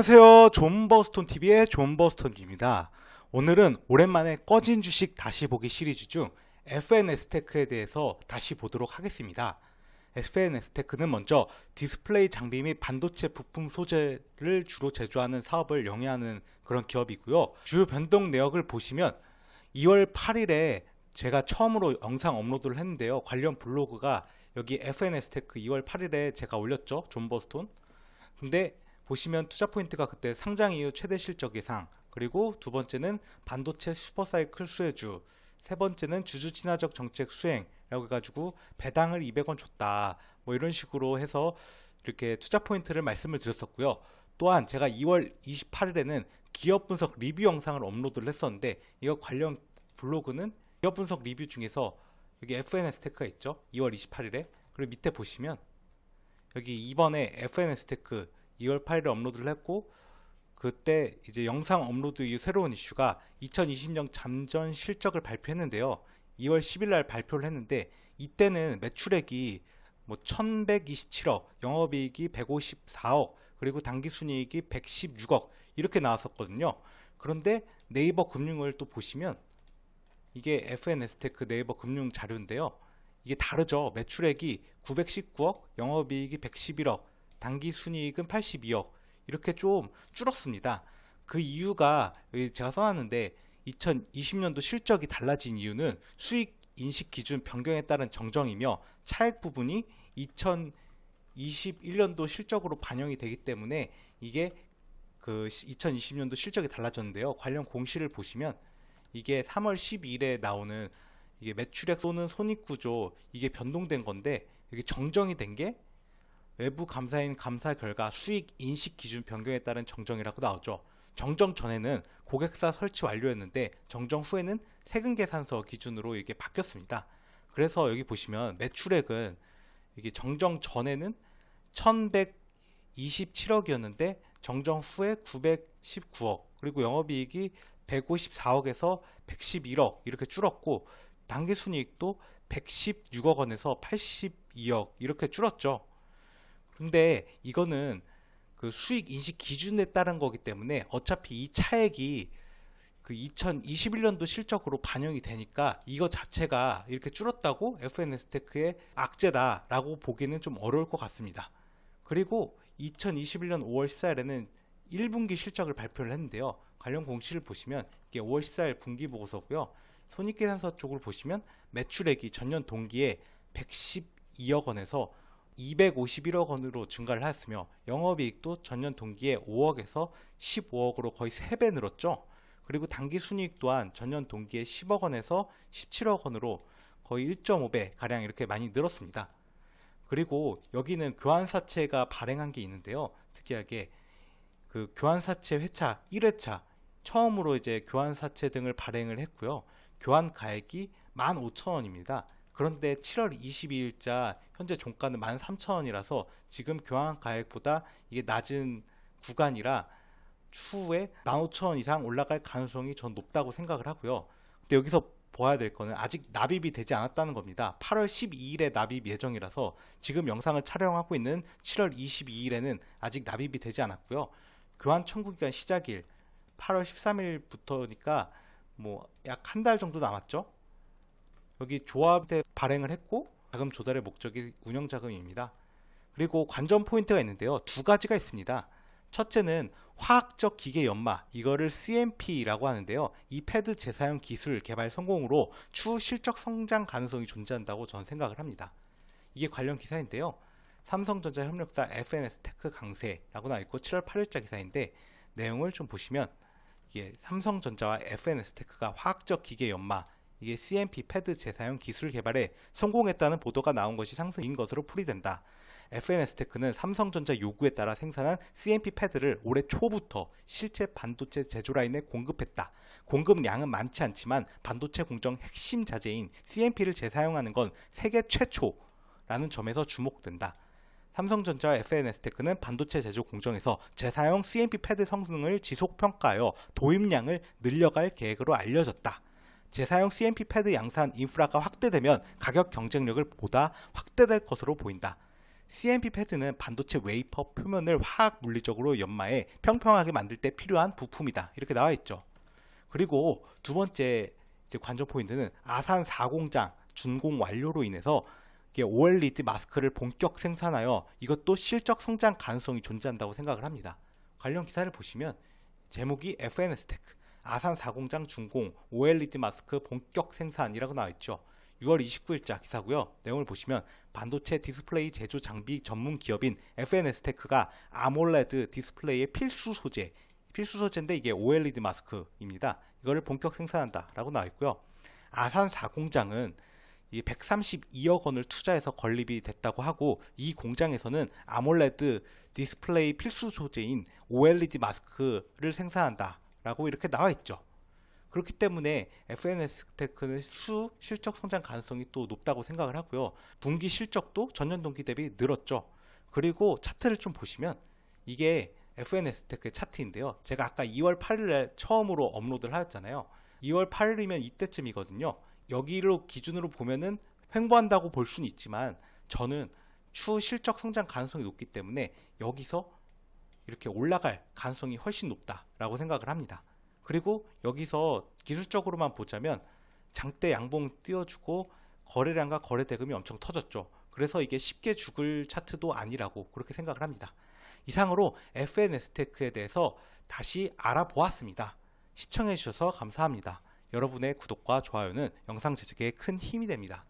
안녕하세요. 존버스톤TV의 존버스톤입니다. 오늘은 오랜만에 꺼진 주식 다시 보기 시리즈 중 FNS테크에 대해서 다시 보도록 하겠습니다. FNS테크는 먼저 디스플레이 장비 및 반도체 부품 소재를 주로 제조하는 사업을 영위하는 그런 기업이고요. 주요 변동 내역을 보시면 2월 8일에 제가 처음으로 영상 업로드를 했는데요. 관련 블로그가 여기 FNS테크 2월 8일에 제가 올렸죠. 존버스톤. 근데 보시면 투자 포인트가 그때 상장 이후 최대 실적 예상, 그리고 두 번째는 반도체 슈퍼사이클 수혜주, 세 번째는 주주 친화적 정책 수행이라고 해가지고 배당을 200원 줬다, 뭐 이런 식으로 해서 이렇게 투자 포인트를 말씀을 드렸었고요. 또한 제가 2월 28일에는 기업 분석 리뷰 영상을 업로드를 했었는데, 이거 관련 블로그는 기업 분석 리뷰 중에서 여기 FNS테크가 있죠. 2월 28일에. 그리고 밑에 보시면 여기 이번에 FNS테크 2월 8일에 업로드를 했고, 그때 이제 영상 업로드 이후 새로운 이슈가 2020년 잠전 실적을 발표했는데요. 2월 10일 날 발표를 했는데, 이때는 매출액이 뭐 1127억, 영업이익이 154억, 그리고 당기순이익이 116억 이렇게 나왔었거든요. 그런데 네이버 금융을 또 보시면, 이게 FNS테크 네이버 금융 자료인데요. 이게 다르죠. 매출액이 919억, 영업이익이 111억, 당기순이익은 82억 이렇게 좀 줄었습니다. 그 이유가 여기 제가 써놨는데, 2020년도 실적이 달라진 이유는 수익 인식 기준 변경에 따른 정정이며 차액 부분이 2021년도 실적으로 반영이 되기 때문에 이게 그 2020년도 실적이 달라졌는데요. 관련 공시를 보시면 이게 3월 12일에 나오는 이게 매출액 또는 손익구조, 이게 변동된 건데, 여기 정정이 된 게 외부 감사인 감사 결과 수익 인식 기준 변경에 따른 정정이라고 나오죠. 정정 전에는 고객사 설치 완료였는데, 정정 후에는 세금 계산서 기준으로 이게 바뀌었습니다. 그래서 여기 보시면 매출액은 이게 정정 전에는 1127억이었는데 정정 후에 919억, 그리고 영업이익이 154억에서 111억 이렇게 줄었고, 당기순이익도 116억 원에서 82억 이렇게 줄었죠. 근데 이거는 그 수익 인식 기준에 따른 거기 때문에 어차피 이 차액이 그 2021년도 실적으로 반영이 되니까 이거 자체가 이렇게 줄었다고 FNS테크의 악재다라고 보기는 좀 어려울 것 같습니다. 그리고 2021년 5월 14일에는 1분기 실적을 발표를 했는데요. 관련 공시를 보시면 이게 5월 14일 분기 보고서고요. 손익계산서 쪽을 보시면 매출액이 전년 동기에 112억 원에서 251억 원으로 증가를 하였으며, 영업이익도 전년 동기에 5억에서 15억으로 거의 3배 늘었죠. 그리고 당기순이익 또한 전년 동기에 10억 원에서 17억 원으로 거의 1.5배 가량 이렇게 많이 늘었습니다. 그리고 여기는 교환사채가 발행한 게 있는데요. 특이하게 그 교환사채 회차 1회차 처음으로 이제 교환사채 등을 발행을 했고요. 교환 가액이 15,000원입니다. 그런데 7월 22일자 현재 종가는 13,000원이라서 지금 교환 가액보다 이게 낮은 구간이라 추후에 15,000원 이상 올라갈 가능성이 전 높다고 생각을 하고요. 근데 여기서 봐야 될 거는 아직 납입이 되지 않았다는 겁니다. 8월 12일에 납입 예정이라서 지금 영상을 촬영하고 있는 7월 22일에는 아직 납입이 되지 않았고요. 교환 청구기간 시작일 8월 13일부터니까 뭐 약 한 달 정도 남았죠. 여기 조합에 발행을 했고, 자금 조달의 목적이 운영자금입니다. 그리고 관전 포인트가 있는데요. 두 가지가 있습니다. 첫째는 화학적 기계 연마, 이거를 CMP라고 하는데요. 이 패드 재사용 기술 개발 성공으로 추후 실적 성장 가능성이 존재한다고 저는 생각을 합니다. 이게 관련 기사인데요. 삼성전자 협력사 FNS테크 강세라고 나와 있고 7월 8일자 기사인데, 내용을 좀 보시면 이게 삼성전자와 FNS테크가 화학적 기계 연마, 이게 CMP 패드 재사용 기술 개발에 성공했다는 보도가 나온 것이 상승인 것으로 풀이된다. FNS테크는 삼성전자 요구에 따라 생산한 CMP 패드를 올해 초부터 실제 반도체 제조 라인에 공급했다. 공급량은 많지 않지만 반도체 공정 핵심 자재인 CMP를 재사용하는 건 세계 최초라는 점에서 주목된다. 삼성전자와 FNS테크는 반도체 제조 공정에서 재사용 CMP 패드 성능을 지속 평가하여 도입량을 늘려갈 계획으로 알려졌다. 재사용 CMP 패드 양산 인프라가 확대되면 가격 경쟁력을 보다 확대될 것으로 보인다. CMP 패드는 반도체 웨이퍼 표면을 화학 물리적으로 연마해 평평하게 만들 때 필요한 부품이다. 이렇게 나와 있죠. 그리고 두 번째 이제 관전 포인트는 아산 4공장 준공 완료로 인해서 OLED 마스크를 본격 생산하여 이것도 실적 성장 가능성이 존재한다고 생각을 합니다. 관련 기사를 보시면 제목이 FNS테크 아산 4공장 준공 OLED 마스크 본격 생산이라고 나와 있죠. 6월 29일자 기사고요. 내용을 보시면 반도체 디스플레이 제조 장비 전문 기업인 FNS테크가 아몰레드 디스플레이의 필수 소재인데 이게 OLED 마스크입니다. 이거를 본격 생산한다라고 나와 있고요. 아산 4공장은 132억 원을 투자해서 건립이 됐다고 하고 이 공장에서는 아몰레드 디스플레이 필수 소재인 OLED 마스크를 생산한다라고 이렇게 나와 있죠. 그렇기 때문에 FNS테크는 실적 성장 가능성이 또 높다고 생각을 하고요. 분기 실적도 전년 동기 대비 늘었죠. 그리고 차트를 좀 보시면 이게 FNS테크의 차트인데요. 제가 아까 2월 8일에 처음으로 업로드를 하였잖아요. 2월 8일이면 이때쯤이거든요. 여기로 기준으로 보면은 횡보한다고 볼 수는 있지만 저는 추후 실적 성장 가능성이 높기 때문에 여기서 이렇게 올라갈 가능성이 훨씬 높다라고 생각을 합니다. 그리고 여기서 기술적으로만 보자면 장대 양봉 띄워주고 거래량과 거래 대금이 엄청 터졌죠. 그래서 이게 쉽게 죽을 차트도 아니라고 그렇게 생각을 합니다. 이상으로 FNS테크에 대해서 다시 알아보았습니다. 시청해 주셔서 감사합니다. 여러분의 구독과 좋아요는 영상 제작에 큰 힘이 됩니다.